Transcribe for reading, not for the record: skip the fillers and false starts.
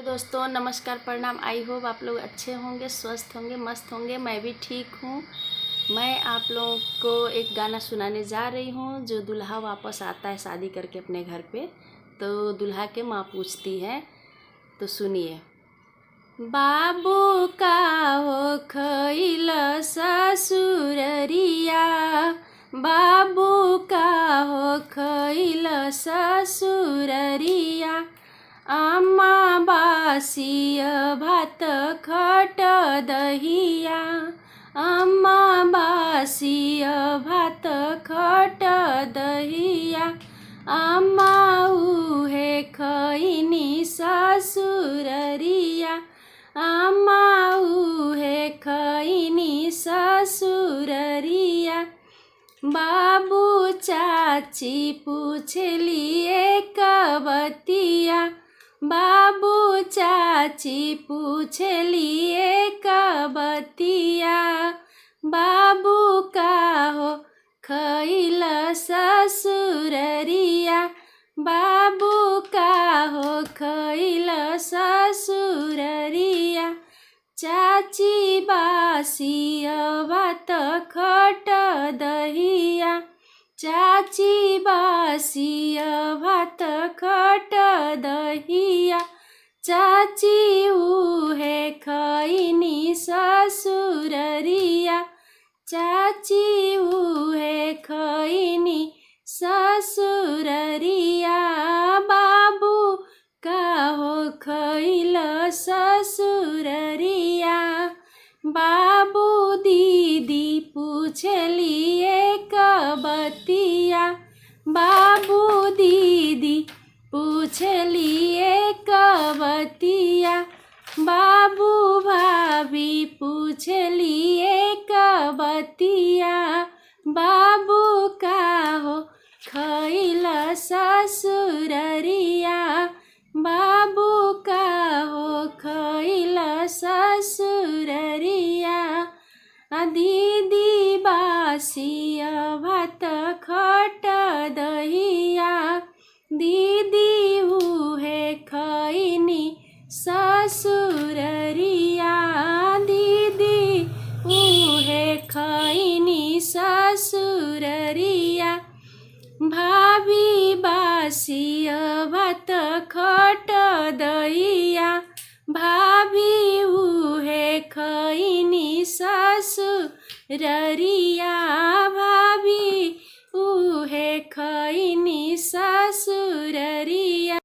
दोस्तों, नमस्कार, प्रणाम। आई होप आप लोग अच्छे होंगे, स्वस्थ होंगे, मस्त होंगे। मैं भी ठीक हूँ। मैं आप लोगों को एक गाना सुनाने जा रही हूँ जो दूल्हा वापस आता है शादी करके अपने घर पे, तो दूल्हा के माँ पूछती है, तो सुनिए। बाबू का हो खइल ससुररिया, बाबू का हो खइल ससुररिया, आमा बासिय भात खट दहिया, आमा बासिय भात खट दहिया, आमा उहे खइनी ससुररिया, आमा उहे खइनी ससुररिया। बाबू चाची पूछली एक बतिया, बाबू चाची पूछली एक बतिया, बाबू का हो खइल ससुररिया, बाबू का हो खइल ससुररिया। चाची बासिय भात खट दहिया, चाची बासिय भात खट दहिया, चाची उहे खइनी ससुररिया, चाची उहे खइनी ससुररिया। बाबू का हो खइल ससुररिया, बाबू दीदी पूछली एक बतिया, बाबू दीदी पूछली एक बतिया, बाबू भाभी पूछली एक बतिया, बाबू का हो खइल ससुररिया, बाबू का हो खइल ससुररिया। दीदी बासिय भात खट दहिया, दीदी उहे खइनी ससुररिया, दीदी उहे खइनी ससुररिया। भाभी बासिय भात खट दहिया, भाभी उहे खइनी ससुररिया, भाभी उहे खइनी ससुररिया।